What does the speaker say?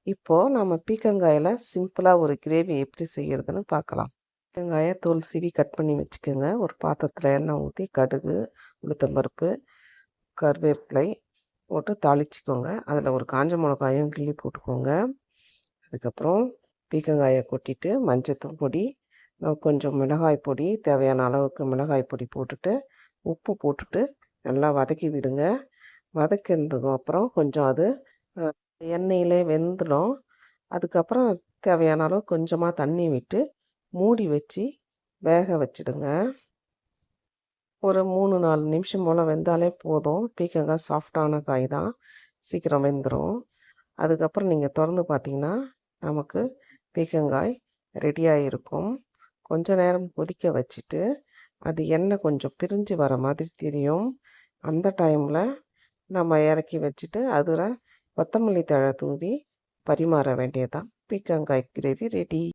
இப்போது நம்ம பீர்க்கங்காயில் சிம்பிளாக ஒரு கிரேவி எப்படி செய்கிறதுன்னு பார்க்கலாம். பீர்க்கங்காயை தோல் சீவி கட் பண்ணி வச்சுக்கோங்க. ஒரு பாத்திரத்தில் எண்ணெய் ஊற்றி கடுகு, உளுத்தம்பருப்பு, கருவேப்பிலை போட்டு தாளிச்சிக்கோங்க. அதில் ஒரு காஞ்ச மிளகாயும் கிள்ளி போட்டுக்கோங்க. அதுக்கப்புறம் பீர்க்கங்காயை கொட்டிட்டு மஞ்சத்தூள் பொடி, கொஞ்சம் மிளகாய் பொடி, தேவையான அளவுக்கு மிளகாய் பொடி போட்டுட்டு உப்பு போட்டுட்டு நல்லா வதக்கி விடுங்க. வதக்கினதுக்கு அப்புறம் கொஞ்சம் அது எண்ணெயிலே வெந்துடும். அதுக்கப்புறம் தேவையான அளவு கொஞ்சமாக தண்ணி விட்டு மூடி வச்சு வேக வச்சிடுங்க. ஒரு 3-4 நிமிஷம் போல் வெந்தாலே போதும். பீர்க்கங்காய் சாஃப்டான காய் தான், சீக்கிரம் வெந்துடும். அதுக்கப்புறம் நீங்கள் திறந்து பார்த்தீங்கன்னா நமக்கு பீர்க்கங்காய் ரெடியாக இருக்கும். கொஞ்ச நேரம் கொதிக்க வச்சுட்டு அது எண்ணெய் கொஞ்சம் பிரிஞ்சு வர மாதிரி தெரியும். அந்த டைமில் நம்ம இறக்கி வச்சுட்டு அதில் கொத்தமல்லி தழை தூவி பரிமாற வேண்டியதுதான். பீர்க்கங்காய் கிரேவி ரெடி.